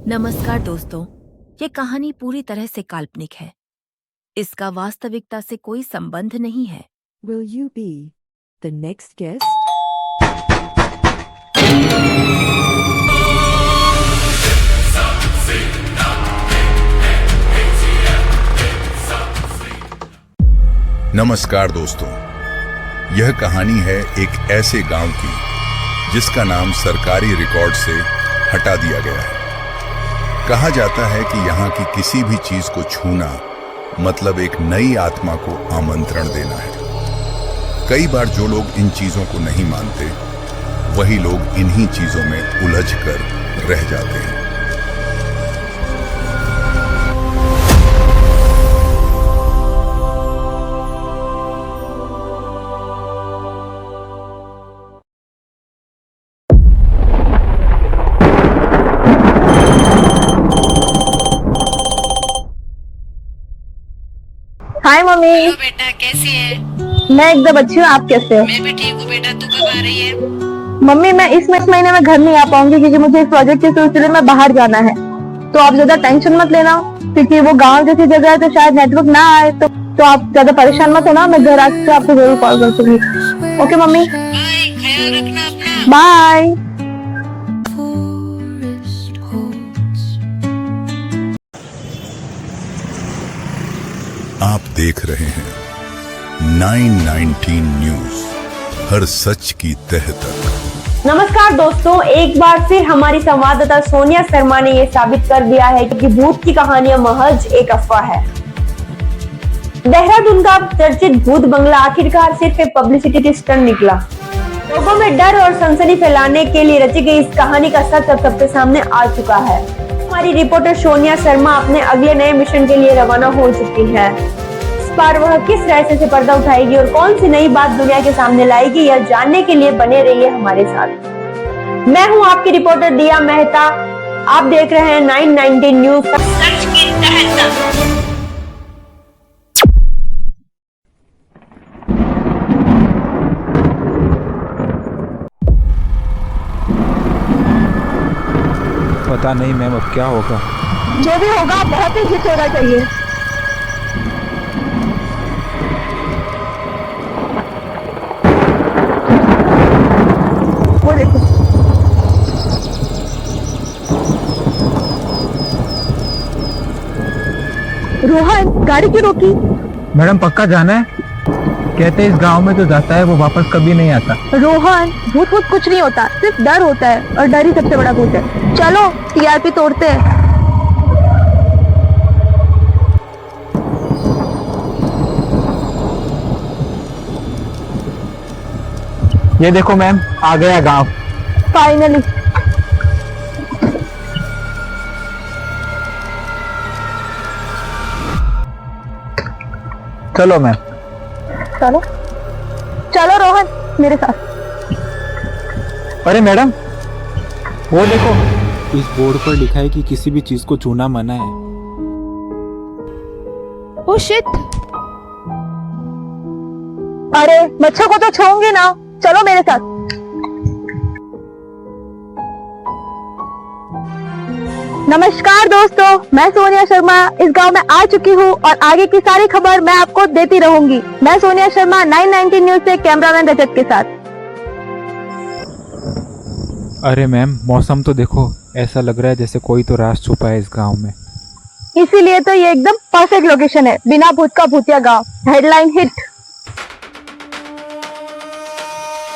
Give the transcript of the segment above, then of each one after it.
नमस्कार दोस्तों, ये कहानी पूरी तरह से काल्पनिक है। इसका वास्तविकता से कोई संबंध नहीं है। Will you be the next guest? नमस्कार दोस्तों, यह कहानी है एक ऐसे गांव की जिसका नाम सरकारी रिकॉर्ड से हटा दिया गया है। कहा जाता है कि यहाँ की किसी भी चीज को छूना मतलब एक नई आत्मा को आमंत्रण देना है। कई बार जो लोग इन चीजों को नहीं मानते, वही लोग इन्हीं चीजों में उलझ कर रह जाते हैं। हाय मम्मी। हेलो बेटा, कैसी है? मैं एकदम अच्छी हूँ, आप कैसे हो? मैं भी ठीक हूँ बेटा। तू कब आ रही है? मम्मी मैं इस महीने में घर नहीं आ पाऊंगी क्योंकि मुझे इस प्रोजेक्ट के सिलसिले में बाहर जाना है। तो आप ज्यादा टेंशन मत लेना क्योंकि वो गांव जैसी जगह है तो शायद नेटवर्क ना आए, तो आप ज्यादा परेशान मत होना। मैं घर आके आपको जरूर कॉल कर दूंगी। ओके मम्मी, बाय, ख्याल रखना अपना। बाय। आप देख रहे हैं 919 न्यूज, हर सच की तह तक। नमस्कार दोस्तों, एक बार फिर हमारी संवाददाता सोनिया शर्मा ने ये साबित कर दिया है कि भूत की कहानियां महज एक अफवाह है। देहरादून का चर्चित भूत बंगला आखिरकार सिर्फ एक पब्लिसिटी स्टंट निकला। लोगों में डर और सनसनी फैलाने के लिए रची गई इस कहानी का सच अब सबके सामने आ चुका है। हमारी रिपोर्टर सोनिया शर्मा अपने अगले नए मिशन के लिए रवाना हो चुकी है। इस बार वह किस रहस्य से पर्दा उठाएगी और कौन सी नई बात दुनिया के सामने लाएगी, यह जानने के लिए बने रहिए हमारे साथ। मैं हूं आपकी रिपोर्टर दिया मेहता। आप देख रहे हैं 919 न्यूज, सच की तह तक। पता नहीं मैम, अब क्या होगा। जो भी होगा बहुत ही हिट होना चाहिए। वो देखो, रोहन गाड़ी क्यों रोकी? मैडम पक्का जाना है? कहते हैं इस गांव में जो जाता है वो वापस कभी नहीं आता। रोहन, भूत भूत कुछ नहीं होता, सिर्फ डर होता है और डर ही सबसे बड़ा भूत है। चलो टीआरपी तोड़ते हैं। ये देखो मैम, आ गया गांव। फाइनली। चलो मैम। चलो चलो रोहन मेरे साथ। अरे मैडम, वो देखो, इस बोर्ड पर लिखा है कि किसी भी चीज को छूना मना है। Oh shit. अरे बच्चों को तो छूऊंगी ना, चलो मेरे साथ। नमस्कार दोस्तों, मैं सोनिया शर्मा इस गांव में आ चुकी हूँ और आगे की सारी खबर मैं आपको देती रहूंगी। मैं सोनिया शर्मा 919 न्यूज से कैमरामैन रजत के साथ। अरे मैम, मौसम तो देखो, ऐसा लग रहा है जैसे कोई तो राज छुपा है इस गांव में। इसीलिए तो ये एकदम परफेक्ट लोकेशन है, बिना भूत का भूतिया गांव। Headline hit.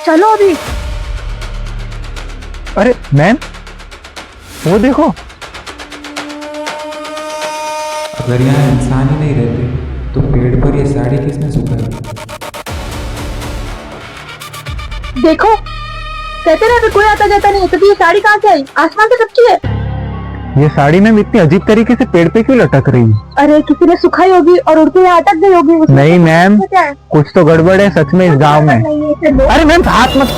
चलो अभी। अरे मैम, वो देखो, अगर यहाँ इंसान ही नहीं रहते तो पेड़ पर ये साड़ी किसने सुखाई? देखो, कहते ना कोई आता जाता नहीं, तो ये साड़ी कहाँ से आई? आसमान से टपकी है। ये साड़ी मैम इतनी अजीब तरीके से पेड़ पे क्यों लटक रही है? अरे किसी ने सुखाई होगी और उड़ती हुई अटक गई होगी। नहीं मैम, क्या है? कुछ तो गड़बड़ है सच में इस गांव में। अरे मैम हाथ मत।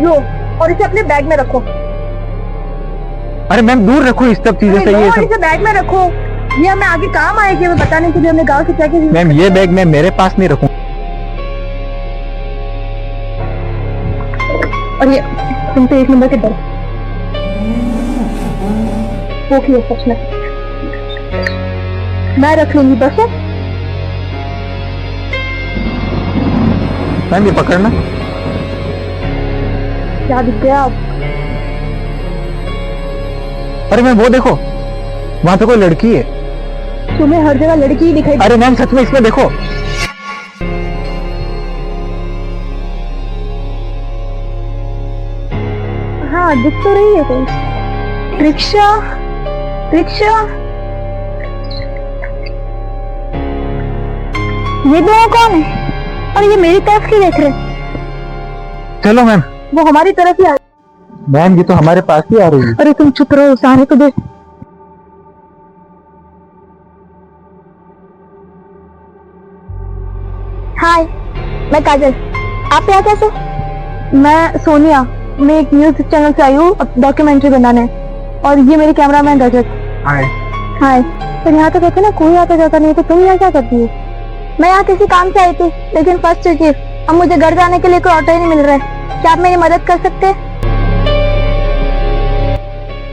लो, और इसे अपने बैग में रखो। अरे मैम दूर रखो इस सब चीजों से। ये सब इसे बैग में रखो, ये हमें आगे काम आएगी। हमें बताने के लिए हमने गाँव से क्या क्या। मैम ये बैग मैं मेरे पास नहीं रखूं। और ये तुम तो 1 नंबर के डर वो की है सच में। मैं रख लूंगी बस। मैम ये पकड़ना। क्या दिख गया आप? अरे मैम वो देखो, वहां पे कोई लड़की है। तुम्हें हर जगह लड़की ही दिखाई। अरे मैम सच में इसमें देखो। हाँ दिख तो रही है कोई। रिक्शा रिक्शा, ये दोनों कौन है और ये मेरी तरफ क्यों देख रहे? चलो मैम। वो हमारी तरफ ही आ। मैम ये तो हमारे पास ही आ रही है। अरे तुम चुप रहो, सारे तो देख। हाय, मैं काजल। आप यहाँ कैसे? मैं सोनिया, मैं एक न्यूज चैनल से आई हूँ डॉक्यूमेंट्री बनाने, और ये मेरी कैमरामैन रजत। हाय। हाय। तो यहाँ तो कहते ना कोई आता जाता नहीं, तो तुम यहाँ क्या करती हो? मैं यहाँ किसी काम से आई थी, लेकिन फंस चुकी। अब मुझे घर जाने के लिए कोई ऑटो ही नहीं मिल रहा है। क्या आप मेरी मदद कर सकते हैं?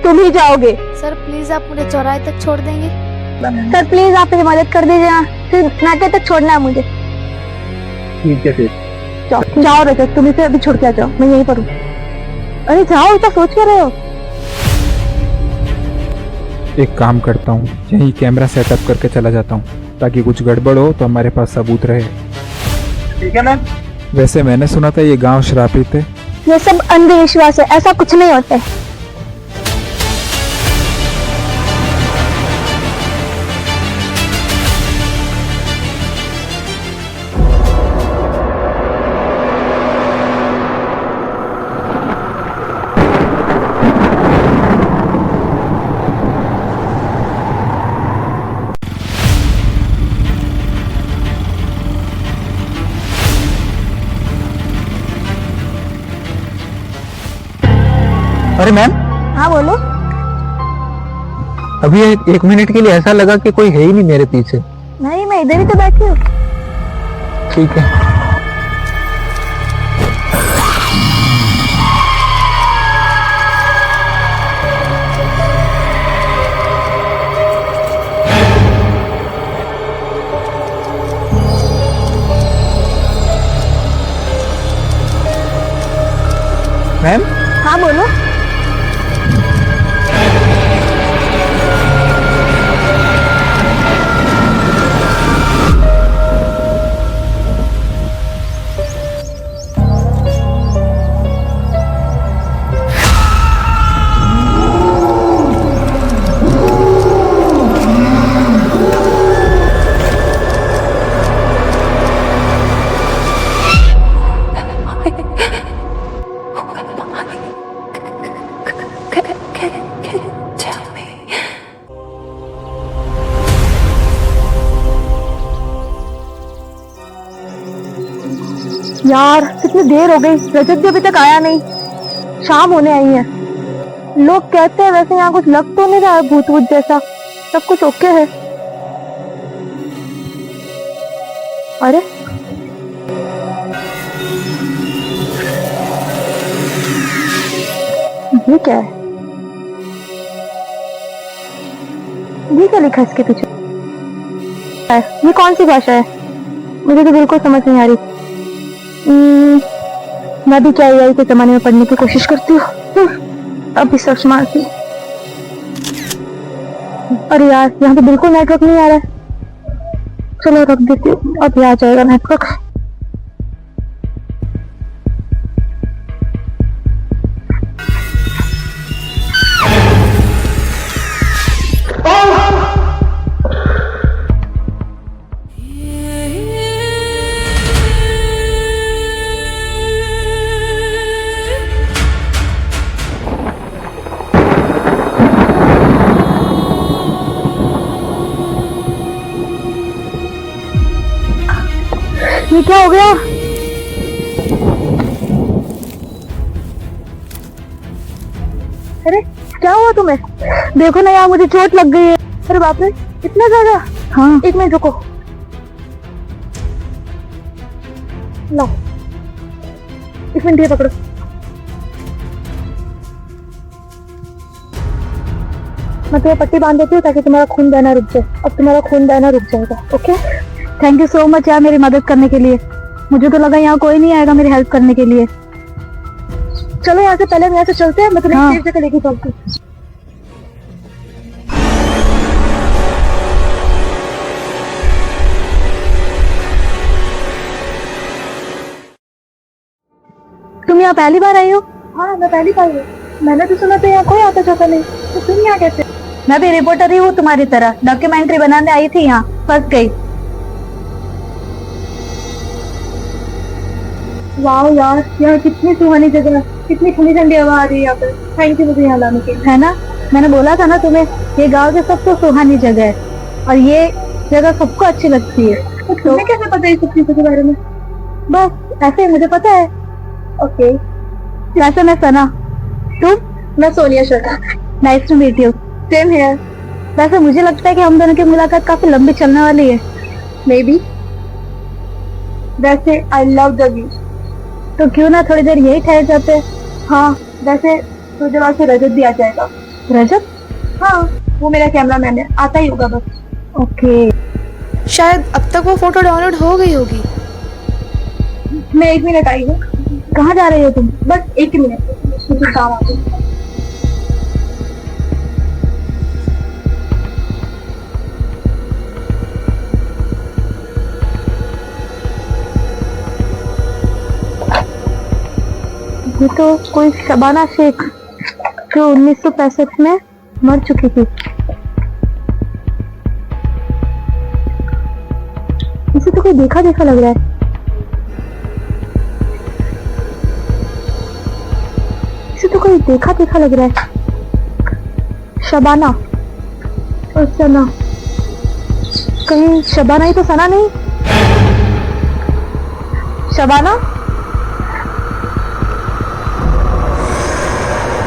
तुम ही जाओगे। सर प्लीज आप मुझे चौराहे तक छोड़ देंगे? सर प्लीज आप मेरी मदद कर दीजिए ना, फिर नाके तक छोड़ना है मुझे। ठीक है फिर। जाओ रजत, तुम इसे अभी छोड़ के आ जाओ, मैं यहीं पर हूँ। अरे जाओ, इतना सोच क्या रहे हो? एक काम करता हूँ, यही कैमरा सेटअप करके चला जाता हूँ, ताकि कुछ गड़बड़ हो तो हमारे पास सबूत रहे। ठीक है मैम। वैसे मैंने सुना था ये गांव श्रापित है। ये सब अंधविश्वास है, ऐसा कुछ नहीं होता है। अरे मैम। हाँ बोलो। अभी एक मिनट के लिए ऐसा लगा कि कोई है ही नहीं मेरे पीछे। नहीं, मैं इधर ही तो बैठी हूँ। ठीक है। मैम। हाँ बोलो। यार कितनी देर हो गई, रजत भी अभी तक आया नहीं। शाम होने आई है। लोग कहते हैं वैसे यहाँ कुछ लग तो नहीं रहा है भूत भूत जैसा, सब कुछ ओके है। अरे ये क्या है? ये क्या लिखा है इसके पीछे? ये कौन सी भाषा है? मुझे तो बिल्कुल समझ नहीं आ रही। मैं भी क्या AI के जमाने में पढ़ने की कोशिश करती हूँ। अभी सर्च मारती। अरे यार यहाँ पे बिल्कुल नेटवर्क नहीं आ रहा है। चलो रख देती हूँ, अभी आ जाएगा नेटवर्क। ये क्या हो गया? अरे क्या हुआ तुम्हें? देखो ना यार, मुझे चोट लग गई है। अरे बाप रे, इतना ज्यादा? हाँ। 1 मिनट रुको। लो 1 मिनट ये पकड़ो। मैं तुम्हें पट्टी बांध देती हूँ ताकि तुम्हारा खून बहना रुक जाए। अब तुम्हारा खून बहना रुक जाएगा। Okay, thank you so much यार मेरी मदद करने के लिए। मुझे तो लगा यहाँ कोई नहीं आएगा मेरी हेल्प करने के लिए। चलो यहाँ से पहले हम यहाँ से चलते हैं, मैं तुम्हें सेफ जगह लेके चलती हूँ। तुम यहाँ पहली बार आई हो? हाँ मैं पहली बार हूँ। मैंने तो सुना था यहाँ कोई आता जाता नहीं, तो तुम यहाँ कैसे? मैं भी रिपोर्टर ही हूँ तुम्हारी तरह, डॉक्यूमेंट्री बनाने आई थी यहाँ, फंस गई। वाह यार, यहाँ कितनी सुहानी जगह है, कितनी ठंडी ठंडी हवा आ रही है यहाँ पे। थैंक यू मुझे यहाँ लाने के लिए। है ना, मैंने बोला था ना तुम्हें, ये गाँव की सबसे सुहानी जगह है और ये जगह सबको अच्छी लगती है। तो तुम्हें कैसे पता है सब चीजों के बारे में? बस ऐसे ही मुझे पता है। ओके, वैसे मैं सना, तुम? मैं Sonia Sharma. Nice to meet you. Same here. वैसे मुझे लगता है कि हम दोनों की मुलाकात काफी लंबी चलने वाली है। May be. वैसे आई लव द व्यू, तो क्यों ना थोड़ी देर यही ठहर जाते हैं। हाँ वैसे थोड़ी देर बाद से रजत भी आ जाएगा। रजत? हाँ, वो मेरा कैमरामैन है, आता ही होगा बस। ओके, शायद अब तक वो फोटो डाउनलोड हो गई होगी। मैं 1 मिनट आई हूँ। कहाँ जा रही हो तुम? बस 1 मिनट, मुझे काम आ गया। ये तो कोई शबाना शेख जो 1965 में मर चुकी थी। इसे तो कोई देखा देखा लग रहा है। इसे तो कोई देखा देखा लग रहा है। शबाना और सना, कहीं शबाना ही तो सना नहीं? शबाना?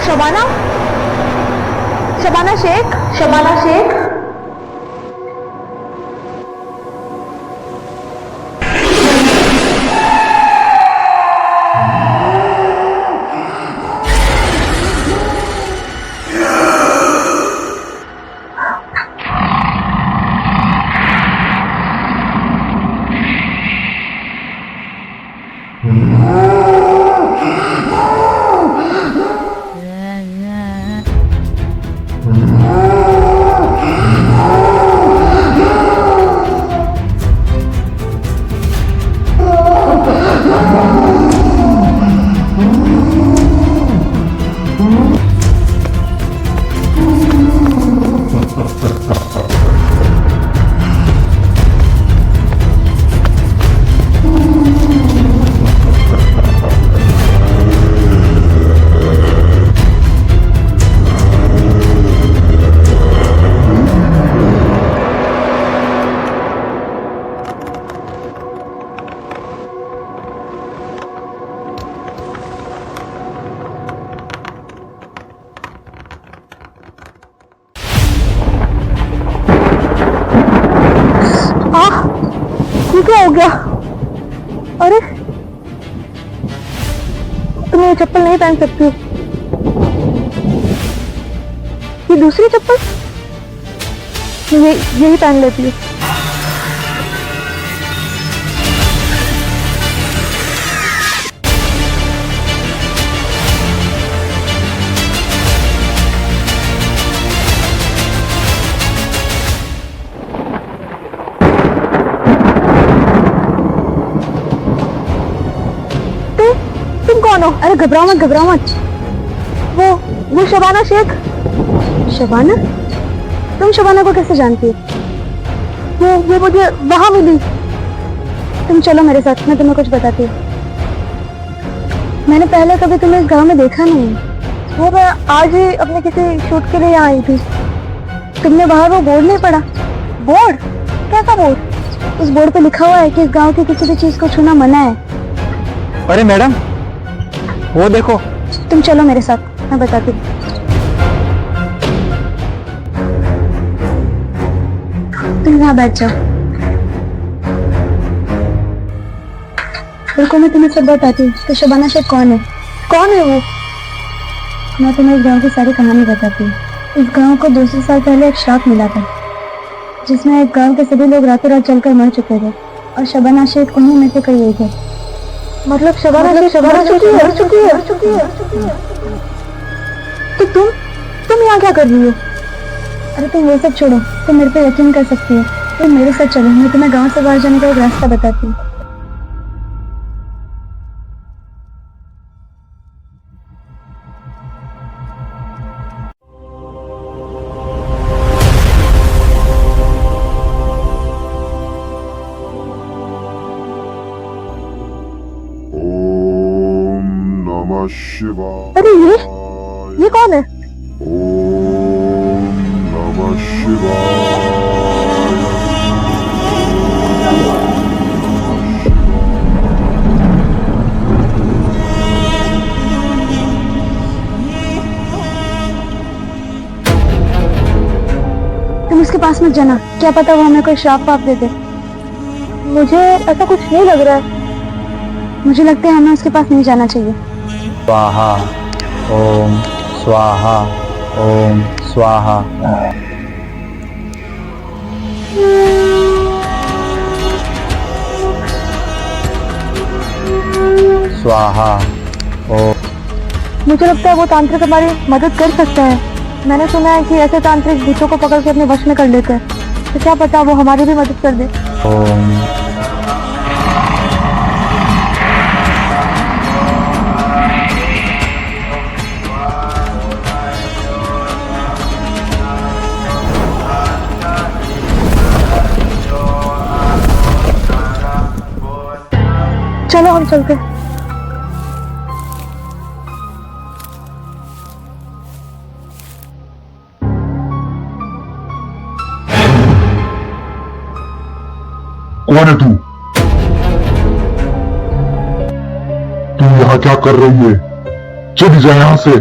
शबाना? शबाना शेख? शबाना शेख? ये क्या हो गया? अरे तुम ये चप्पल नहीं पहन सकती हो। ये दूसरी चप्पल यही पहन लेती हूँ। तुम कौन हो? अरे घबराओ मत, घबराओ मत। वो शबाना शेख। शबाना? तुम शबाना को कैसे जानती हो? वो मुझे वहां मिली। तुम चलो मेरे साथ, मैं तुम्हें कुछ बताती हूँ। मैंने पहले कभी तुम्हें इस गांव में देखा नहीं। वो मैं आज ही अपने किसी शूट के लिए यहाँ आई थी। तुमने बाहर वो बोर्ड नहीं पढ़ा? बोर्ड? कैसा बोर्ड? उस बोर्ड पे लिखा हुआ है कि इस गांव की किसी भी चीज को छूना मना है। अरे मैडम, वो देखो। तुम चलो मेरे साथ, मैं बताती हूँ। तुम यहाँ बैठ जाओ। रुको, मैं तुम्हें सब बताती हूँ। तो शबाना शेख कौन है? कौन है वो? मैं तुम्हें इस गाँव की सारी कहानी बताती हूँ। इस गांव को 200 साल पहले एक श्राप मिला था, जिसमें एक गांव के सभी लोग रातों रात जलकर मर चुके थे और शबाना शेख उन्हीं में से कोई एक है। मतलब शबाना शेख मर चुकी है। तो तुम यहाँ क्या कर रही हो? अरे तुम वो सब छोड़ो, तुम मेरे पे यकीन कर सकती हो। तुम मेरे साथ चलो, मैं तुम्हें गांव से बाहर जाने का एक रास्ता बताती हूँ। ओम नमः शिवाय। अरे ये कौन है? ओम नमः शिवाय। तुम उसके पास मत जाना, क्या पता वो हमें कोई श्राप पाप दे दे। मुझे ऐसा कुछ नहीं लग रहा है। मुझे लगता है हमें उसके पास नहीं जाना चाहिए। स्वाहा ओम स्वाहा ओम स्वाहा। स्वाहा ओम। मुझे लगता है वो तांत्रिक हमारी मदद कर सकता है। मैंने सुना है कि ऐसे तांत्रिक भूतों को पकड़ के अपने वश में कर लेते हैं, तो क्या पता वो हमारी भी मदद कर दे। ओम चलो हम चलते हैं। कौन है तू? तू यहाँ क्या कर रही है? चली जा यहाँ से,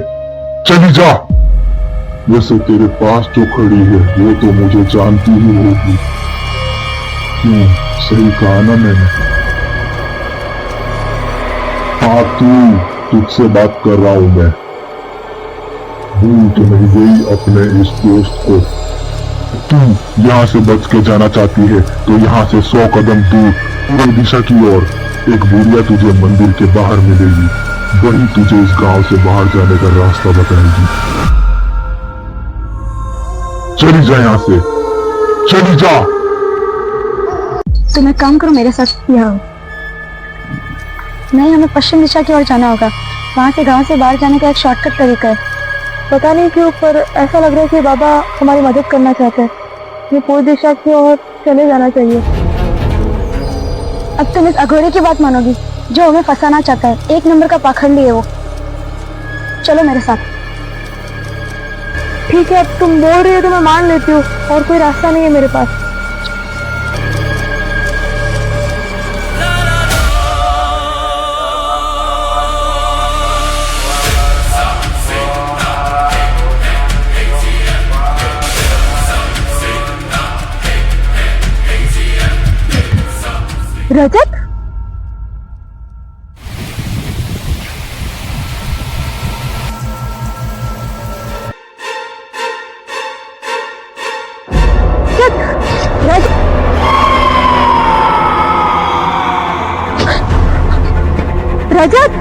चली जा। वैसे तेरे पास जो खड़ी है वो तो मुझे जानती ही होगी। क्यों, सही कहा ना मैंने? हाँ तुझसे बात कर रहा हूं मैं। भूल तो नहीं गई अपने इस दोस्त को? तू यहाँ से बच के जाना चाहती है तो यहाँ से 100 कदम दूर पूर्व दिशा की ओर एक बुढ़िया तुझे मंदिर के बाहर मिलेगी। वही तुझे इस गांव से बाहर जाने का रास्ता बताएगी। चली जा यहाँ से, चली जा। तुम एक काम करो, मेरे साथ यहाँ आओ। नहीं, हमें पश्चिम दिशा की ओर जाना होगा। वहाँ से गांव से बाहर जाने का एक शॉर्टकट तरीका है। पता नहीं क्यों, पर ऐसा लग रहा है कि बाबा हमारी मदद करना चाहते हैं। ये पूर्व दिशा की ओर चले जाना चाहिए। अब तुम इस अघोरे की बात मानोगी जो हमें फंसाना चाहता है। 1 नंबर का पाखंडी है वो। चलो मेरे साथ। ठीक है, अब तुम बोल रही हो तो मैं मान लेती हूँ, और कोई रास्ता नहीं है मेरे पास। रजत, रजत,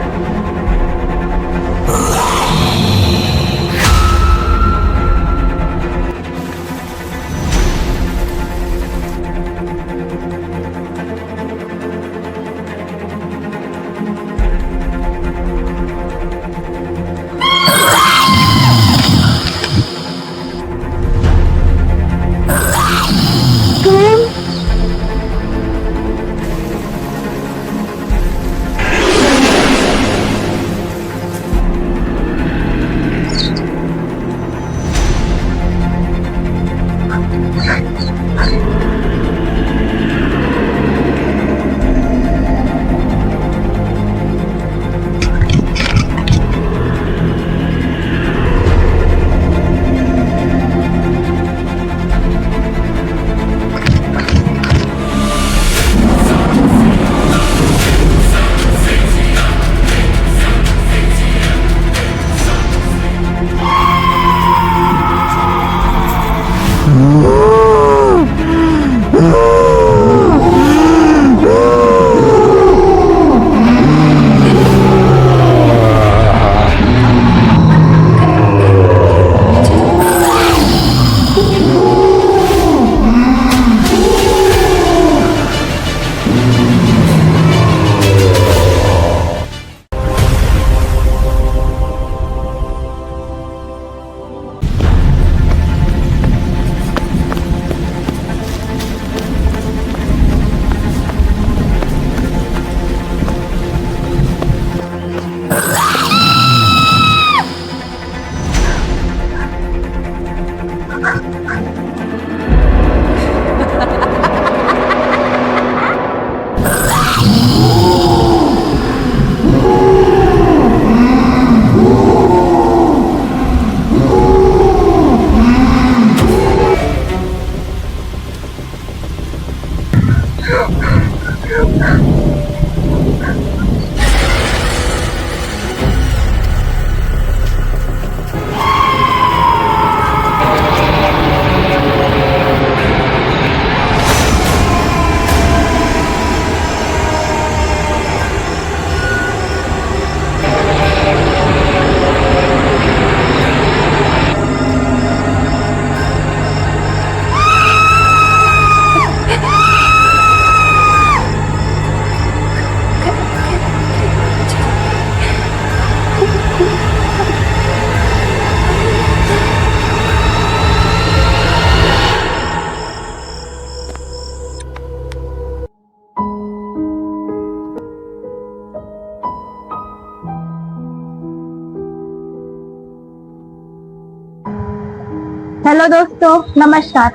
हेलो दोस्तों, नमस्कार।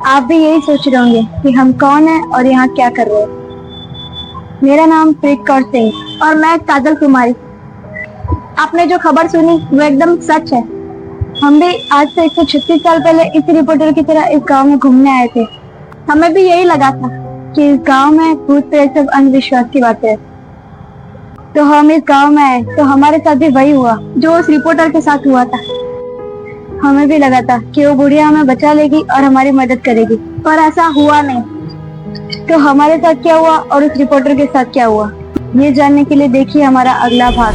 आप भी यही सोच रहे होंगे कि हम कौन हैं और यहाँ क्या कर रहे हैं। मेरा नाम प्रीत कौर सिंह और मैं काजल कुमारी। आपने जो खबर सुनी वो एकदम सच है। हम भी आज से 136 साल पहले इस रिपोर्टर की तरह इस गांव में घूमने आए थे। हमें भी यही लगा था कि इस गांव में भूत प्रेत सब अंधविश्वास की बातें है। तो हम इस गांव में आए तो हमारे साथ भी वही हुआ जो उस रिपोर्टर के साथ हुआ था। हमें भी लगा था कि वो बुढ़िया हमें बचा लेगी और हमारी मदद करेगी, पर ऐसा हुआ नहीं। तो हमारे साथ क्या हुआ और उस रिपोर्टर के साथ क्या हुआ, ये जानने के लिए देखिए हमारा अगला भाग।